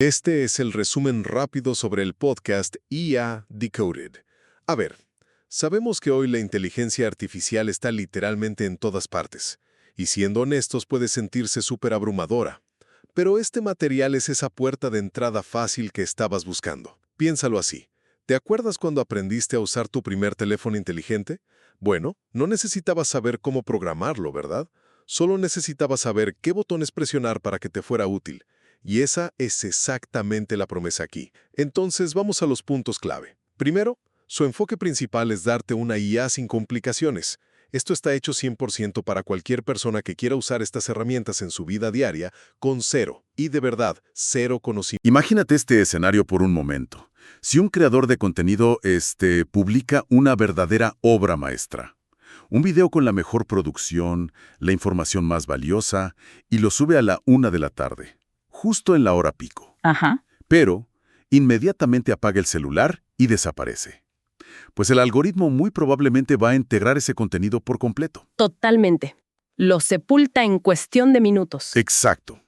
Este es el resumen rápido sobre el podcast IA Decoded. A ver, sabemos que hoy la inteligencia artificial está literalmente en todas partes, y siendo honestos puede sentirse súper abrumadora. Pero este material es esa puerta de entrada fácil que estabas buscando. Piénsalo así. ¿Te acuerdas cuando aprendiste a usar tu primer teléfono inteligente? Bueno, no necesitabas saber cómo programarlo, ¿verdad? Solo necesitabas saber qué botones presionar para que te fuera útil. Y esa es exactamente la promesa aquí. Entonces vamos a los puntos clave. Primero, su enfoque principal es darte una IA sin complicaciones. Esto está hecho 100% para cualquier persona que quiera usar estas herramientas en su vida diaria con cero, y de verdad, cero conocimiento. Imagínate este escenario por un momento. Si un creador de contenido publica una verdadera obra maestra, un video con la mejor producción, la información más valiosa, y lo sube a la 1 de la tarde, justo en la hora pico. Ajá. Pero inmediatamente apaga el celular y desaparece. Pues el algoritmo muy probablemente va a integrar ese contenido por completo. Totalmente. Lo sepulta en cuestión de minutos. Exacto.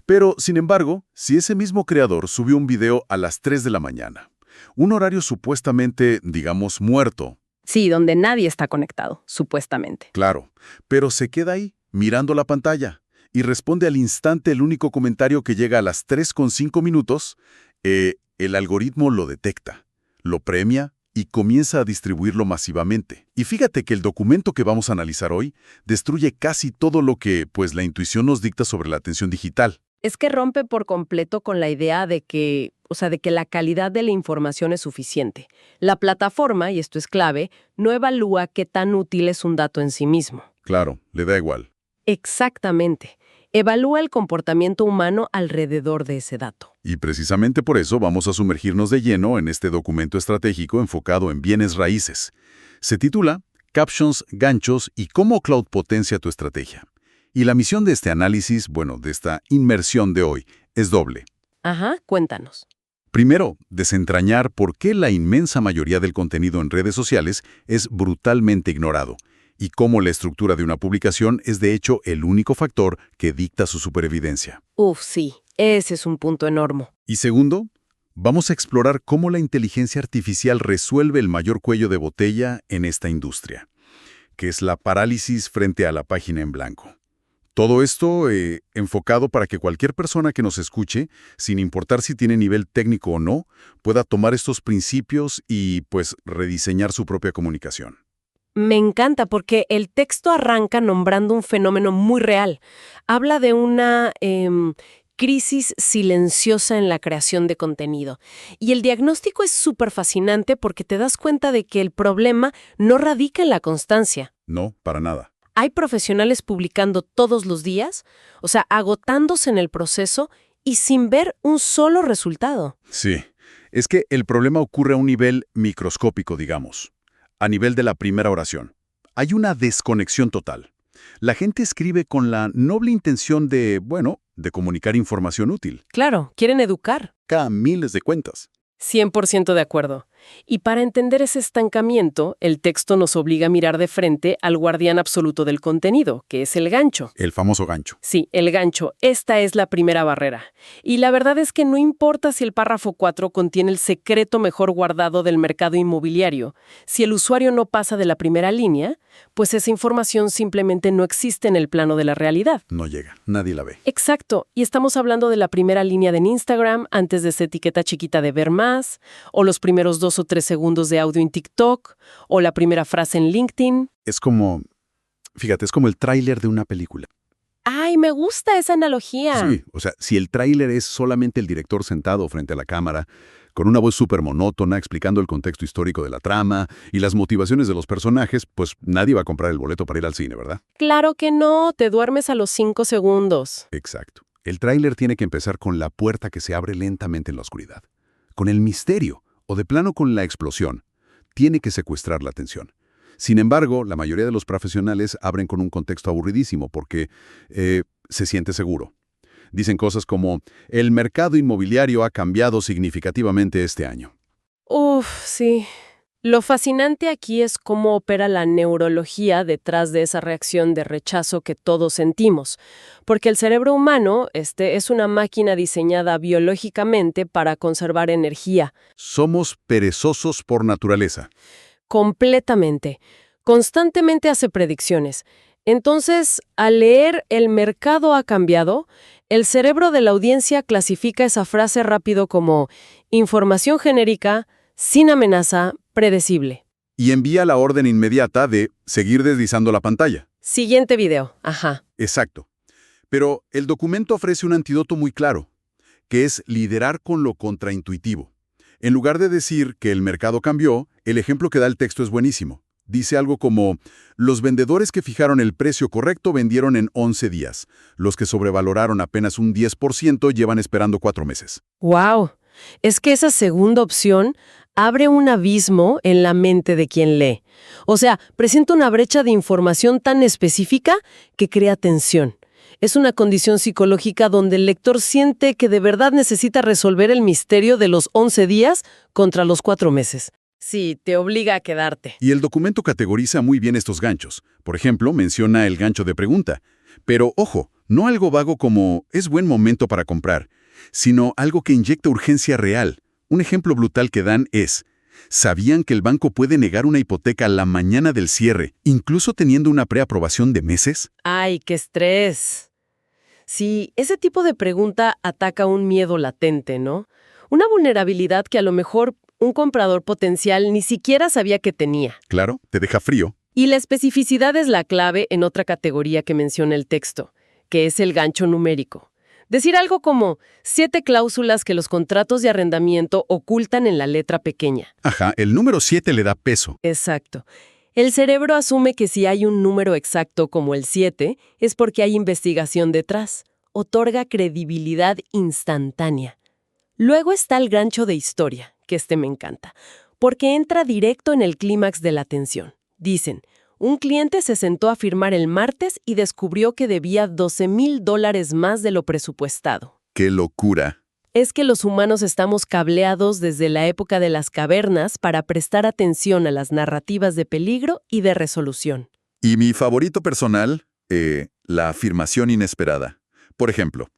Pero, sin embargo, si ese mismo creador subió un video a las 3 de la mañana, un horario supuestamente, digamos, muerto. Sí, donde nadie está conectado, supuestamente. Claro, pero se queda ahí, mirando la pantalla, y responde al instante el único comentario que llega a las 3:05 minutos, el algoritmo lo detecta, lo premia y comienza a distribuirlo masivamente. Y fíjate que el documento que vamos a analizar hoy destruye casi todo lo que, pues, la intuición nos dicta sobre la atención digital. Es que rompe por completo con la idea de que la calidad de la información es suficiente. La plataforma, y esto es clave, no evalúa qué tan útil es un dato en sí mismo. Claro, le da igual. Exactamente. Evalúa el comportamiento humano alrededor de ese dato. Y precisamente por eso vamos a sumergirnos de lleno en este documento estratégico enfocado en bienes raíces. Se titula Captions, ganchos y cómo Cloud potencia tu estrategia. Y la misión de este análisis, de esta inmersión de hoy, es doble. Ajá, cuéntanos. Primero, desentrañar por qué la inmensa mayoría del contenido en redes sociales es brutalmente ignorado y cómo la estructura de una publicación es de hecho el único factor que dicta su supervivencia. Sí, ese es un punto enorme. Y segundo, vamos a explorar cómo la inteligencia artificial resuelve el mayor cuello de botella en esta industria, que es la parálisis frente a la página en blanco. Todo esto enfocado para que cualquier persona que nos escuche, sin importar si tiene nivel técnico o no, pueda tomar estos principios y, pues, rediseñar su propia comunicación. Me encanta porque el texto arranca nombrando un fenómeno muy real. Habla de una crisis silenciosa en la creación de contenido. Y el diagnóstico es súper fascinante porque te das cuenta de que el problema no radica en la constancia. No, para nada. Hay profesionales publicando todos los días, agotándose en el proceso y sin ver un solo resultado. Sí, es que el problema ocurre a un nivel microscópico, digamos. A nivel de la primera oración. Hay una desconexión total. La gente escribe con la noble intención de comunicar información útil. Claro, quieren educar. Cada miles de cuentas. 100% de acuerdo. Y para entender ese estancamiento, el texto nos obliga a mirar de frente al guardián absoluto del contenido, que es el gancho. El famoso gancho. Sí, el gancho. Esta es la primera barrera. Y la verdad es que no importa si el párrafo 4 contiene el secreto mejor guardado del mercado inmobiliario. Si el usuario no pasa de la primera línea, pues esa información simplemente no existe en el plano de la realidad. No llega, nadie la ve. Exacto. Y estamos hablando de la primera línea de Instagram, antes de esa etiqueta chiquita de ver más, o los primeros 2 o 3 segundos de audio en TikTok, o la primera frase en LinkedIn. Es como el tráiler de una película. ¡Ay, me gusta esa analogía! Sí, si el tráiler es solamente el director sentado frente a la cámara, con una voz súper monótona explicando el contexto histórico de la trama y las motivaciones de los personajes, pues nadie va a comprar el boleto para ir al cine, ¿verdad? Claro que no, te duermes a los 5 segundos. Exacto. El tráiler tiene que empezar con la puerta que se abre lentamente en la oscuridad, con el misterio, o de plano con la explosión. Tiene que secuestrar la atención. Sin embargo, la mayoría de los profesionales abren con un contexto aburridísimo porque se siente seguro. Dicen cosas como, el mercado inmobiliario ha cambiado significativamente este año. Sí. Lo fascinante aquí es cómo opera la neurología detrás de esa reacción de rechazo que todos sentimos, porque el cerebro humano, es una máquina diseñada biológicamente para conservar energía. Somos perezosos por naturaleza. Completamente. Constantemente hace predicciones. Entonces, al leer "el mercado ha cambiado", el cerebro de la audiencia clasifica esa frase rápido como información genérica, sin amenaza, predecible. Y envía la orden inmediata de seguir deslizando la pantalla. Siguiente video. Ajá. Exacto. Pero el documento ofrece un antídoto muy claro, que es liderar con lo contraintuitivo. En lugar de decir que el mercado cambió, el ejemplo que da el texto es buenísimo. Dice algo como, los vendedores que fijaron el precio correcto vendieron en 11 días. Los que sobrevaloraron apenas un 10% llevan esperando 4 meses. ¡Wow! Es que esa segunda opción abre un abismo en la mente de quien lee. O sea, presenta una brecha de información tan específica que crea tensión. Es una condición psicológica donde el lector siente que de verdad necesita resolver el misterio de los 11 días contra los 4 meses. Sí, te obliga a quedarte. Y el documento categoriza muy bien estos ganchos. Por ejemplo, menciona el gancho de pregunta. Pero, ojo, no algo vago como «es buen momento para comprar», sino algo que inyecta urgencia real. Un ejemplo brutal que dan es, ¿sabían que el banco puede negar una hipoteca la mañana del cierre, incluso teniendo una preaprobación de meses? ¡Ay, qué estrés! Sí, ese tipo de pregunta ataca un miedo latente, ¿no? Una vulnerabilidad que a lo mejor un comprador potencial ni siquiera sabía que tenía. Claro, te deja frío. Y la especificidad es la clave en otra categoría que menciona el texto, que es el gancho numérico. Decir algo como 7 cláusulas que los contratos de arrendamiento ocultan en la letra pequeña. Ajá, el número 7 le da peso. Exacto. El cerebro asume que si hay un número exacto como el 7, es porque hay investigación detrás. Otorga credibilidad instantánea. Luego está el gancho de historia, que me encanta, porque entra directo en el clímax de la tensión. Dicen, un cliente se sentó a firmar el martes y descubrió que debía $12,000 más de lo presupuestado. ¡Qué locura! Es que los humanos estamos cableados desde la época de las cavernas para prestar atención a las narrativas de peligro y de resolución. Y mi favorito personal, la afirmación inesperada. Por ejemplo,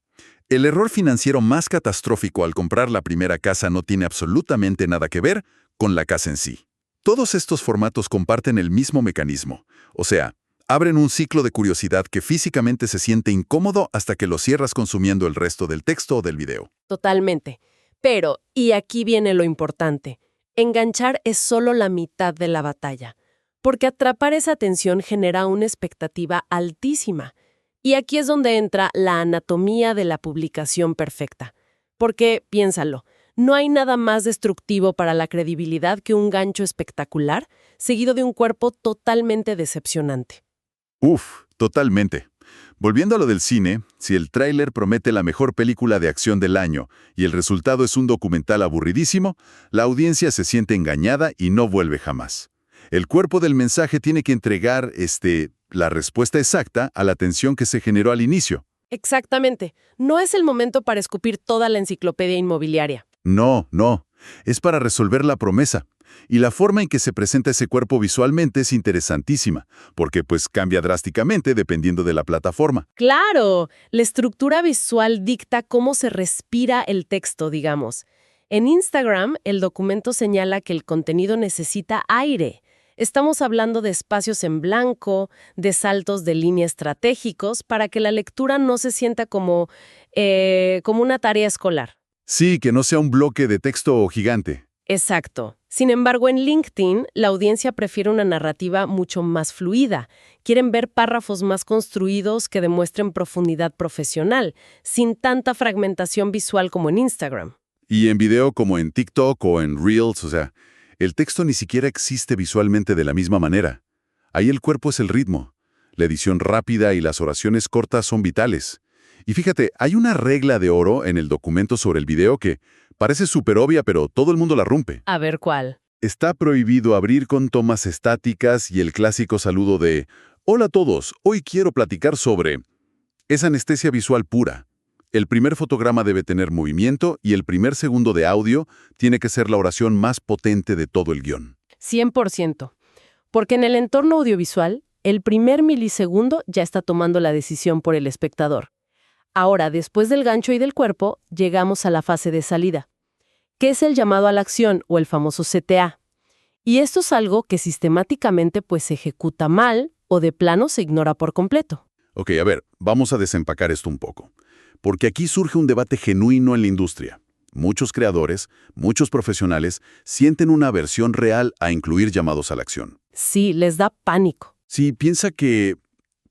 el error financiero más catastrófico al comprar la primera casa no tiene absolutamente nada que ver con la casa en sí. Todos estos formatos comparten el mismo mecanismo, o sea, abren un ciclo de curiosidad que físicamente se siente incómodo hasta que lo cierras consumiendo el resto del texto o del video. Totalmente. Pero, y aquí viene lo importante, enganchar es solo la mitad de la batalla, porque atrapar esa atención genera una expectativa altísima. Y aquí es donde entra la anatomía de la publicación perfecta. Porque, piénsalo, no hay nada más destructivo para la credibilidad que un gancho espectacular, seguido de un cuerpo totalmente decepcionante. Uf, totalmente. Volviendo a lo del cine, si el tráiler promete la mejor película de acción del año y el resultado es un documental aburridísimo, la audiencia se siente engañada y no vuelve jamás. El cuerpo del mensaje tiene que entregar, la respuesta exacta a la tensión que se generó al inicio. Exactamente. No es el momento para escupir toda la enciclopedia inmobiliaria. No, no. Es para resolver la promesa. Y la forma en que se presenta ese cuerpo visualmente es interesantísima, porque pues cambia drásticamente dependiendo de la plataforma. ¡Claro! La estructura visual dicta cómo se respira el texto, digamos. En Instagram, el documento señala que el contenido necesita aire. Estamos hablando de espacios en blanco, de saltos de línea estratégicos, para que la lectura no se sienta como una tarea escolar. Sí, que no sea un bloque de texto gigante. Exacto. Sin embargo, en LinkedIn, la audiencia prefiere una narrativa mucho más fluida. Quieren ver párrafos más construidos que demuestren profundidad profesional, sin tanta fragmentación visual como en Instagram. Y en video como en TikTok o en Reels, o sea, el texto ni siquiera existe visualmente de la misma manera. Ahí el cuerpo es el ritmo. La edición rápida y las oraciones cortas son vitales. Y fíjate, hay una regla de oro en el documento sobre el video que parece súper obvia, pero todo el mundo la rompe. A ver, ¿cuál? Está prohibido abrir con tomas estáticas y el clásico saludo de «Hola a todos, hoy quiero platicar sobre...». Es anestesia visual pura. El primer fotograma debe tener movimiento y el primer segundo de audio tiene que ser la oración más potente de todo el guión. 100%. Porque en el entorno audiovisual, el primer milisegundo ya está tomando la decisión por el espectador. Ahora, después del gancho y del cuerpo, llegamos a la fase de salida, que es el llamado a la acción o el famoso CTA. Y esto es algo que sistemáticamente pues se ejecuta mal o de plano se ignora por completo. Ok, a ver, vamos a desempacar esto un poco. Porque aquí surge un debate genuino en la industria. Muchos creadores, muchos profesionales, sienten una aversión real a incluir llamados a la acción. Sí, les da pánico. Si piensa que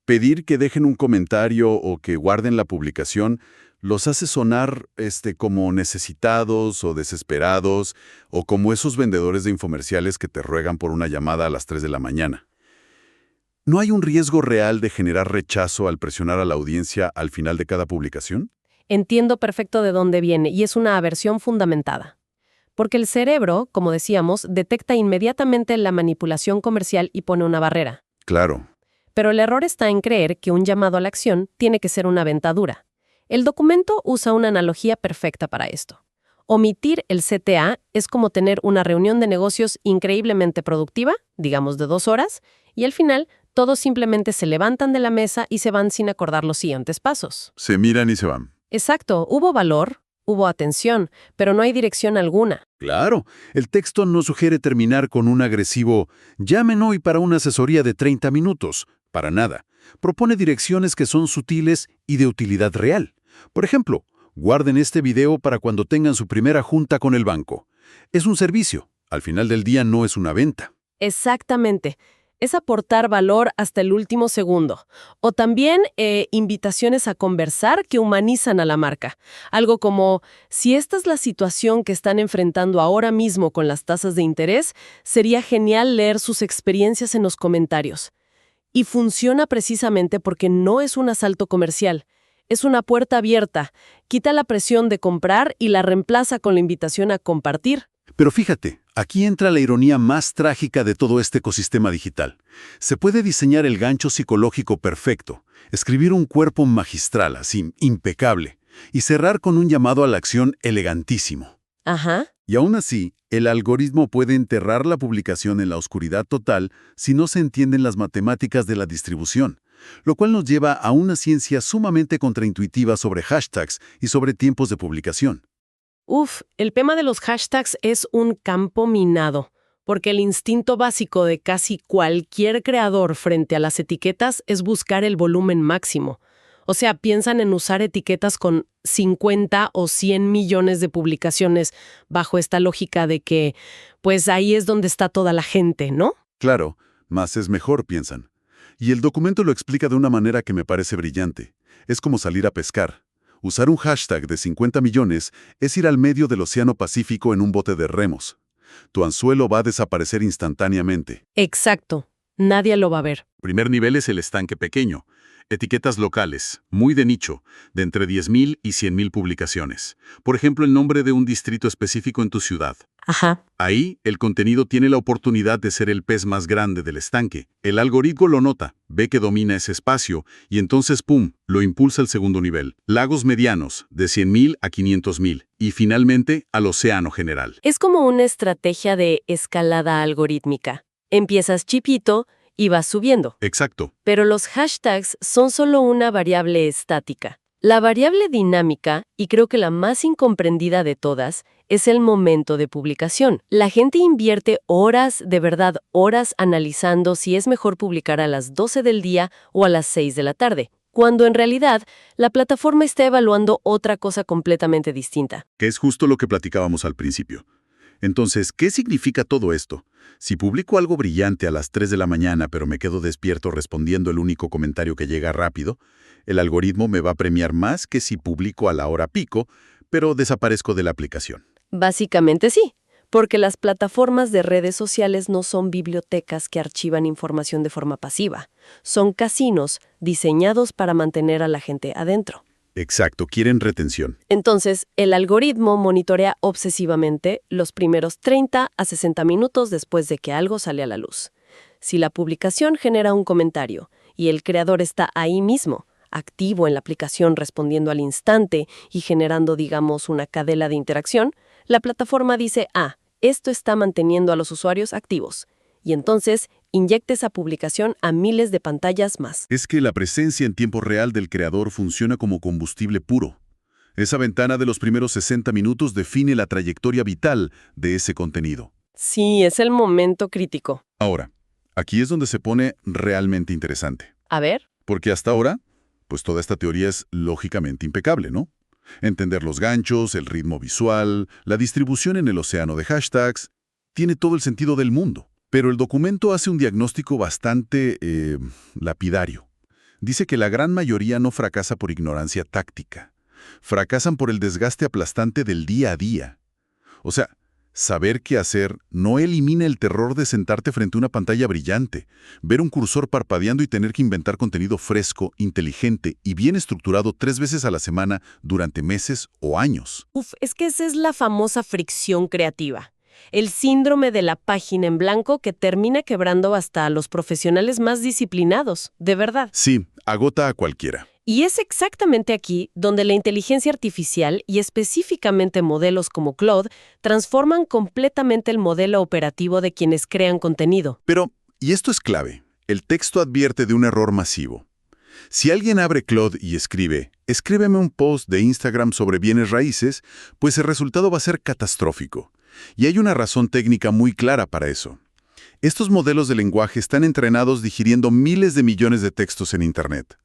pedir que dejen un comentario o que guarden la publicación los hace sonar como necesitados o desesperados o como esos vendedores de infomerciales que te ruegan por una llamada a las 3 de la mañana. ¿No hay un riesgo real de generar rechazo al presionar a la audiencia al final de cada publicación? Entiendo perfecto de dónde viene y es una aversión fundamentada. Porque el cerebro, como decíamos, detecta inmediatamente la manipulación comercial y pone una barrera. Claro. Pero el error está en creer que un llamado a la acción tiene que ser una venta dura. El documento usa una analogía perfecta para esto. Omitir el CTA es como tener una reunión de negocios increíblemente productiva, digamos de 2 horas, y al final todos simplemente se levantan de la mesa y se van sin acordar los siguientes pasos. Se miran y se van. Exacto, hubo valor, hubo atención, pero no hay dirección alguna. Claro, el texto no sugiere terminar con un agresivo «llamen hoy para una asesoría de 30 minutos». Para nada. Propone direcciones que son sutiles y de utilidad real. Por ejemplo, guarden este video para cuando tengan su primera junta con el banco. Es un servicio. Al final del día no es una venta. Exactamente. Es aportar valor hasta el último segundo. O también invitaciones a conversar que humanizan a la marca. Algo como, si esta es la situación que están enfrentando ahora mismo con las tasas de interés, sería genial leer sus experiencias en los comentarios. Y funciona precisamente porque no es un asalto comercial. Es una puerta abierta. Quita la presión de comprar y la reemplaza con la invitación a compartir. Pero fíjate, aquí entra la ironía más trágica de todo este ecosistema digital. Se puede diseñar el gancho psicológico perfecto, escribir un cuerpo magistral, así, impecable, y cerrar con un llamado a la acción elegantísimo. Ajá. Y aún así, el algoritmo puede enterrar la publicación en la oscuridad total si no se entienden las matemáticas de la distribución, lo cual nos lleva a una ciencia sumamente contraintuitiva sobre hashtags y sobre tiempos de publicación. El tema de los hashtags es un campo minado, porque el instinto básico de casi cualquier creador frente a las etiquetas es buscar el volumen máximo. O sea, piensan en usar etiquetas con 50 o 100 millones de publicaciones bajo esta lógica de que, pues ahí es donde está toda la gente, ¿no? Claro, más es mejor, piensan. Y el documento lo explica de una manera que me parece brillante. Es como salir a pescar. Usar un hashtag de 50 millones es ir al medio del Océano Pacífico en un bote de remos. Tu anzuelo va a desaparecer instantáneamente. Exacto. Nadie lo va a ver. Primer nivel es el estanque pequeño. Etiquetas locales, muy de nicho, de entre 10.000 y 100.000 publicaciones. Por ejemplo, el nombre de un distrito específico en tu ciudad. Ajá. Ahí, el contenido tiene la oportunidad de ser el pez más grande del estanque. El algoritmo lo nota, ve que domina ese espacio y entonces, ¡pum!, lo impulsa al segundo nivel. Lagos medianos, de 100.000 a 500.000. Y finalmente, al océano general. Es como una estrategia de escalada algorítmica. Empiezas chipito y vas subiendo. Exacto. Pero los hashtags son solo una variable estática. La variable dinámica, y creo que la más incomprendida de todas, es el momento de publicación. La gente invierte horas, de verdad horas, analizando si es mejor publicar a las 12 del día o a las 6 de la tarde, cuando en realidad la plataforma está evaluando otra cosa completamente distinta. Que es justo lo que platicábamos al principio. Entonces, ¿qué significa todo esto? Si publico algo brillante a las 3 de la mañana, pero me quedo despierto respondiendo el único comentario que llega rápido, el algoritmo me va a premiar más que si publico a la hora pico, pero desaparezco de la aplicación. Básicamente sí, porque las plataformas de redes sociales no son bibliotecas que archivan información de forma pasiva. Son casinos diseñados para mantener a la gente adentro. Exacto, quieren retención. Entonces, el algoritmo monitorea obsesivamente los primeros 30 a 60 minutos después de que algo sale a la luz. Si la publicación genera un comentario y el creador está ahí mismo, activo en la aplicación respondiendo al instante y generando, digamos, una cadena de interacción, la plataforma dice, Esto está manteniendo a los usuarios activos. Y entonces, inyecta esa publicación a miles de pantallas más. Es que la presencia en tiempo real del creador funciona como combustible puro. Esa ventana de los primeros 60 minutos define la trayectoria vital de ese contenido. Sí, es el momento crítico. Ahora, aquí es donde se pone realmente interesante. A ver. Porque hasta ahora, pues toda esta teoría es lógicamente impecable, ¿no? Entender los ganchos, el ritmo visual, la distribución en el océano de hashtags, tiene todo el sentido del mundo. Pero el documento hace un diagnóstico bastante lapidario. Dice que la gran mayoría no fracasa por ignorancia táctica. Fracasan por el desgaste aplastante del día a día. O sea, saber qué hacer no elimina el terror de sentarte frente a una pantalla brillante, ver un cursor parpadeando y tener que inventar contenido fresco, inteligente y bien estructurado 3 veces a la semana durante meses o años. Es que esa es la famosa fricción creativa. El síndrome de la página en blanco que termina quebrando hasta a los profesionales más disciplinados, de verdad. Sí, agota a cualquiera. Y es exactamente aquí donde la inteligencia artificial y específicamente modelos como Claude transforman completamente el modelo operativo de quienes crean contenido. Pero, y esto es clave, el texto advierte de un error masivo. Si alguien abre Claude y escríbeme un post de Instagram sobre bienes raíces, pues el resultado va a ser catastrófico. Y hay una razón técnica muy clara para eso. Estos modelos de lenguaje están entrenados digiriendo miles de millones de textos en Internet.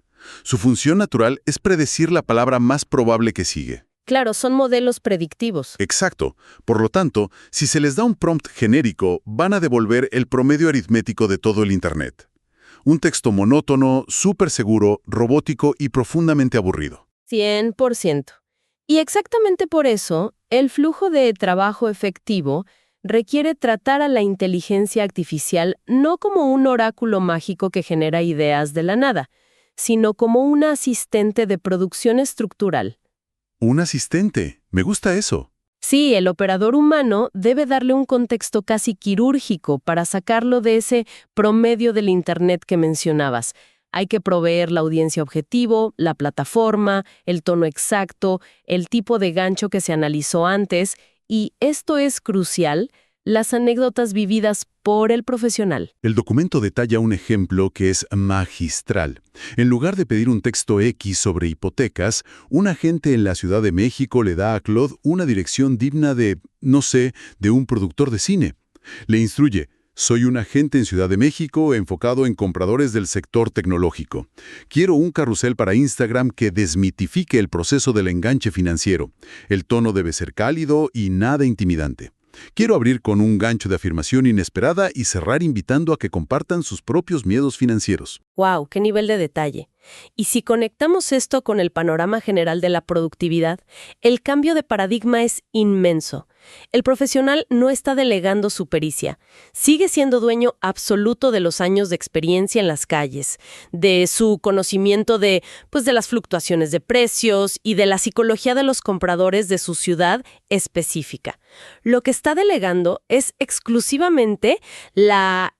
Su función natural es predecir la palabra más probable que sigue. Claro, son modelos predictivos. Exacto. Por lo tanto, si se les da un prompt genérico, van a devolver el promedio aritmético de todo el Internet. Un texto monótono, súper seguro, robótico y profundamente aburrido. 100%. Y exactamente por eso, el flujo de trabajo efectivo requiere tratar a la inteligencia artificial no como un oráculo mágico que genera ideas de la nada, sino como un asistente de producción estructural. Un asistente. Me gusta eso. Sí, el operador humano debe darle un contexto casi quirúrgico para sacarlo de ese promedio del Internet que mencionabas. Hay que proveer la audiencia objetivo, la plataforma, el tono exacto, el tipo de gancho que se analizó antes, y esto es crucial, las anécdotas vividas por el profesional. El documento detalla un ejemplo que es magistral. En lugar de pedir un texto X sobre hipotecas, un agente en la Ciudad de México le da a Claude una dirección digna de, no sé, de un productor de cine. Le instruye: soy un agente en Ciudad de México enfocado en compradores del sector tecnológico. Quiero un carrusel para Instagram que desmitifique el proceso del enganche financiero. El tono debe ser cálido y nada intimidante. Quiero abrir con un gancho de afirmación inesperada y cerrar invitando a que compartan sus propios miedos financieros. ¡Wow! ¡Qué nivel de detalle! Y si conectamos esto con el panorama general de la productividad, el cambio de paradigma es inmenso. El profesional no está delegando su pericia. Sigue siendo dueño absoluto de los años de experiencia en las calles, de su conocimiento de las fluctuaciones de precios y de la psicología de los compradores de su ciudad específica. Lo que está delegando es exclusivamente la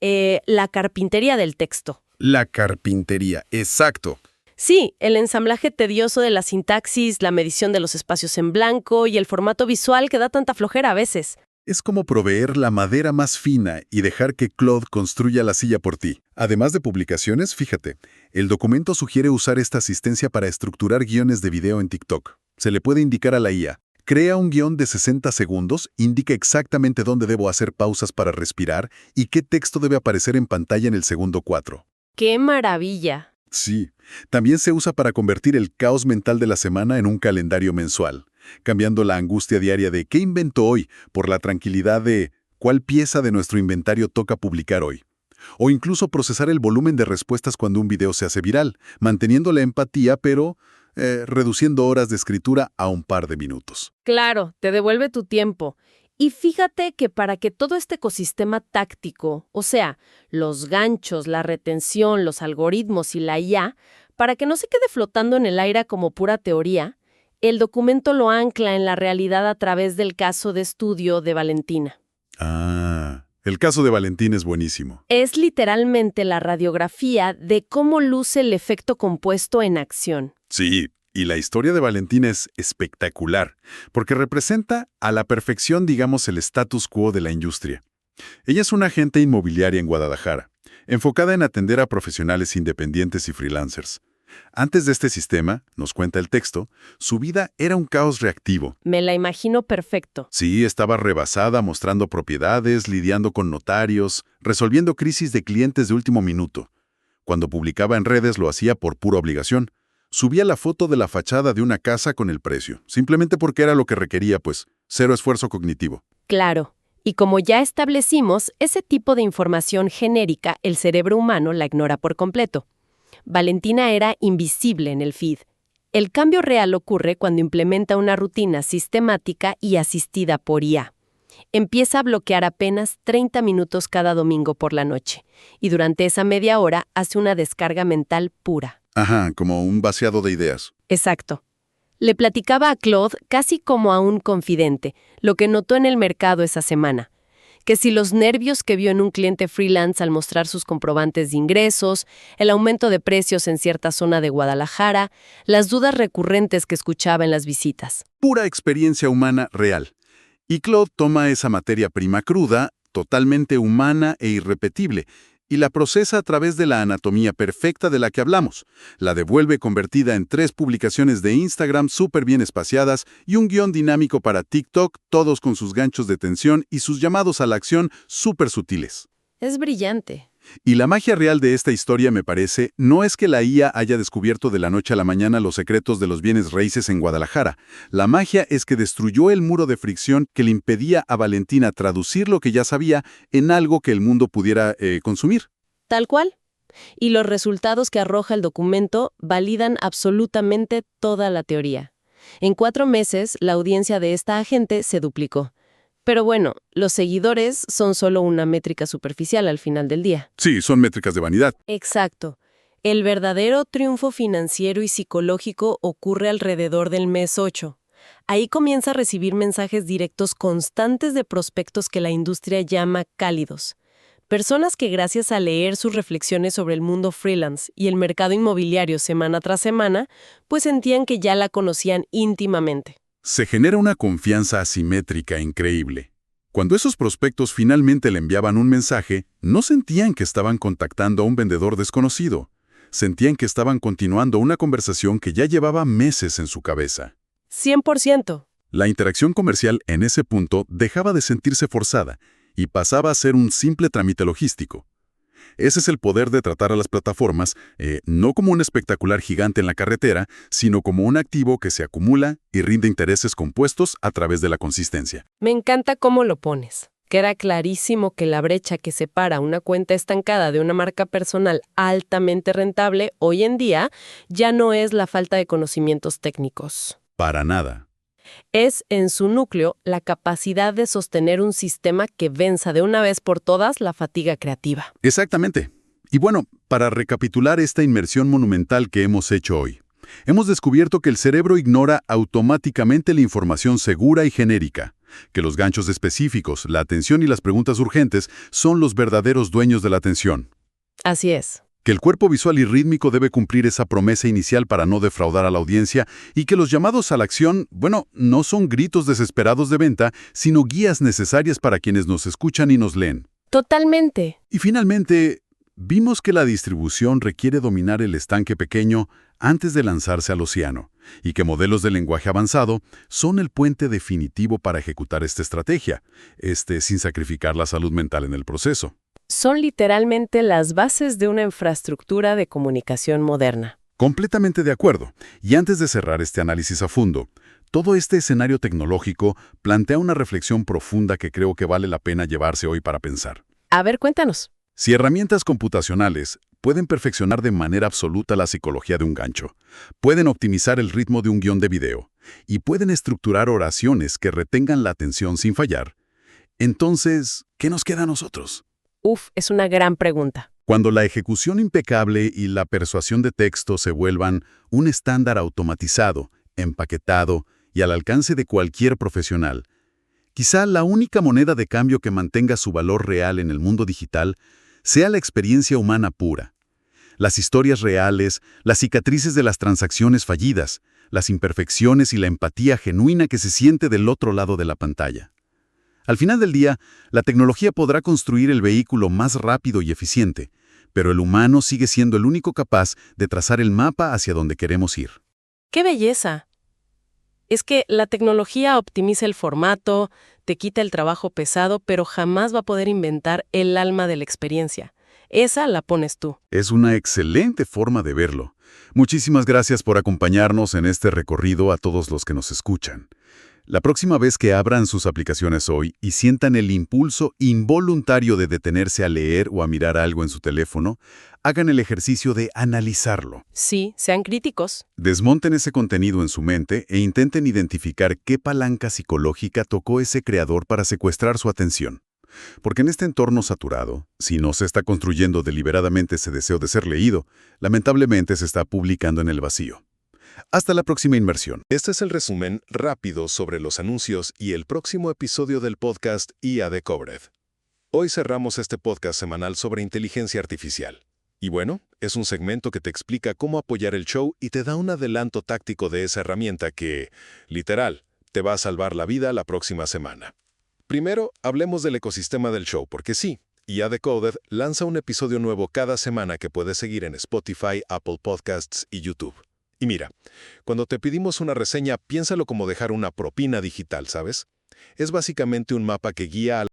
carpintería del texto. La carpintería, exacto. Sí, el ensamblaje tedioso de la sintaxis, la medición de los espacios en blanco y el formato visual que da tanta flojera a veces. Es como proveer la madera más fina y dejar que Claude construya la silla por ti. Además de publicaciones, fíjate, el documento sugiere usar esta asistencia para estructurar guiones de video en TikTok. Se le puede indicar a la IA: crea un guión de 60 segundos, indica exactamente dónde debo hacer pausas para respirar y qué texto debe aparecer en pantalla en el segundo 4. ¡Qué maravilla! Sí, también se usa para convertir el caos mental de la semana en un calendario mensual, cambiando la angustia diaria de ¿qué invento hoy?, por la tranquilidad de ¿cuál pieza de nuestro inventario toca publicar hoy? O incluso procesar el volumen de respuestas cuando un video se hace viral, manteniendo la empatía pero reduciendo horas de escritura a un par de minutos. Claro, te devuelve tu tiempo. Y fíjate que para que todo este ecosistema táctico, o sea, los ganchos, la retención, los algoritmos y la IA, para que no se quede flotando en el aire como pura teoría, el documento lo ancla en la realidad a través del caso de estudio de Valentina. Ah, el caso de Valentina es buenísimo. Es literalmente la radiografía de cómo luce el efecto compuesto en acción. Sí, Y la historia de Valentina es espectacular, porque representa a la perfección, digamos, el status quo de la industria. Ella es una agente inmobiliaria en Guadalajara, enfocada en atender a profesionales independientes y freelancers. Antes de este sistema, nos cuenta el texto, su vida era un caos reactivo. Me la imagino perfecto. Sí, estaba rebasada mostrando propiedades, lidiando con notarios, resolviendo crisis de clientes de último minuto. Cuando publicaba en redes lo hacía por pura obligación. Subía la foto de la fachada de una casa con el precio, simplemente porque era lo que requería, pues, cero esfuerzo cognitivo. Claro. Y como ya establecimos, ese tipo de información genérica el cerebro humano la ignora por completo. Valentina era invisible en el feed. El cambio real ocurre cuando implementa una rutina sistemática y asistida por IA. Empieza a bloquear apenas 30 minutos cada domingo por la noche, y durante esa media hora hace una descarga mental pura. Ajá, como un vaciado de ideas. Exacto. Le platicaba a Claude casi como a un confidente, lo que notó en el mercado esa semana. Que si los nervios que vio en un cliente freelance al mostrar sus comprobantes de ingresos, el aumento de precios en cierta zona de Guadalajara, las dudas recurrentes que escuchaba en las visitas. Pura experiencia humana real. Y Claude toma esa materia prima cruda, totalmente humana e irrepetible, y la procesa a través de la anatomía perfecta de la que hablamos. La devuelve convertida en 3 publicaciones de Instagram súper bien espaciadas y un guión dinámico para TikTok, todos con sus ganchos de tensión y sus llamados a la acción súper sutiles. Es brillante. Y la magia real de esta historia, me parece, no es que la IA haya descubierto de la noche a la mañana los secretos de los bienes raíces en Guadalajara. La magia es que destruyó el muro de fricción que le impedía a Valentina traducir lo que ya sabía en algo que el mundo pudiera consumir. Tal cual. Y los resultados que arroja el documento validan absolutamente toda la teoría. En 4 meses, la audiencia de esta agente se duplicó. Pero bueno, los seguidores son solo una métrica superficial al final del día. Sí, son métricas de vanidad. Exacto. El verdadero triunfo financiero y psicológico ocurre alrededor del mes 8. Ahí comienza a recibir mensajes directos constantes de prospectos que la industria llama cálidos. Personas que gracias a leer sus reflexiones sobre el mundo freelance y el mercado inmobiliario semana tras semana, pues sentían que ya la conocían íntimamente. Se genera una confianza asimétrica increíble. Cuando esos prospectos finalmente le enviaban un mensaje, no sentían que estaban contactando a un vendedor desconocido. Sentían que estaban continuando una conversación que ya llevaba meses en su cabeza. 100%. La interacción comercial en ese punto dejaba de sentirse forzada y pasaba a ser un simple trámite logístico. Ese es el poder de tratar a las plataformas no como un espectacular gigante en la carretera, sino como un activo que se acumula y rinde intereses compuestos a través de la consistencia. Me encanta cómo lo pones. Queda clarísimo que la brecha que separa una cuenta estancada de una marca personal altamente rentable hoy en día ya no es la falta de conocimientos técnicos. Para nada. Es, en su núcleo, la capacidad de sostener un sistema que venza de una vez por todas la fatiga creativa. Exactamente. Y bueno, para recapitular esta inmersión monumental que hemos hecho hoy, hemos descubierto que el cerebro ignora automáticamente la información segura y genérica, que los ganchos específicos, la atención y las preguntas urgentes son los verdaderos dueños de la atención. Así es. Que el cuerpo visual y rítmico debe cumplir esa promesa inicial para no defraudar a la audiencia y que los llamados a la acción, bueno, no son gritos desesperados de venta, sino guías necesarias para quienes nos escuchan y nos leen. Totalmente. Y finalmente, vimos que la distribución requiere dominar el estanque pequeño antes de lanzarse al océano, y que modelos de lenguaje avanzado son el puente definitivo para ejecutar esta estrategia, sin sacrificar la salud mental en el proceso. Son literalmente las bases de una infraestructura de comunicación moderna. Completamente de acuerdo. Y antes de cerrar este análisis a fondo, todo este escenario tecnológico plantea una reflexión profunda que creo que vale la pena llevarse hoy para pensar. A ver, cuéntanos. Si herramientas computacionales pueden perfeccionar de manera absoluta la psicología de un gancho, pueden optimizar el ritmo de un guión de video y pueden estructurar oraciones que retengan la atención sin fallar, entonces, ¿qué nos queda a nosotros? Es una gran pregunta. Cuando la ejecución impecable y la persuasión de texto se vuelvan un estándar automatizado, empaquetado y al alcance de cualquier profesional, quizá la única moneda de cambio que mantenga su valor real en el mundo digital sea la experiencia humana pura. Las historias reales, las cicatrices de las transacciones fallidas, las imperfecciones y la empatía genuina que se siente del otro lado de la pantalla. Al final del día, la tecnología podrá construir el vehículo más rápido y eficiente, pero el humano sigue siendo el único capaz de trazar el mapa hacia donde queremos ir. ¡Qué belleza! Es que la tecnología optimiza el formato, te quita el trabajo pesado, pero jamás va a poder inventar el alma de la experiencia. Esa la pones tú. Es una excelente forma de verlo. Muchísimas gracias por acompañarnos en este recorrido a todos los que nos escuchan. La próxima vez que abran sus aplicaciones hoy y sientan el impulso involuntario de detenerse a leer o a mirar algo en su teléfono, hagan el ejercicio de analizarlo. Sí, sean críticos. Desmonten ese contenido en su mente e intenten identificar qué palanca psicológica tocó ese creador para secuestrar su atención. Porque en este entorno saturado, si no se está construyendo deliberadamente ese deseo de ser leído, lamentablemente se está publicando en el vacío. Hasta la próxima inmersión. Este es el resumen rápido sobre los anuncios y el próximo episodio del podcast IA Decoded. Hoy cerramos este podcast semanal sobre inteligencia artificial. Y bueno, es un segmento que te explica cómo apoyar el show y te da un adelanto táctico de esa herramienta que, literal, te va a salvar la vida la próxima semana. Primero, hablemos del ecosistema del show, porque sí, IA Decoded lanza un episodio nuevo cada semana que puedes seguir en Spotify, Apple Podcasts y YouTube. Y mira, cuando te pedimos una reseña, piénsalo como dejar una propina digital, ¿sabes? Es básicamente un mapa que guía a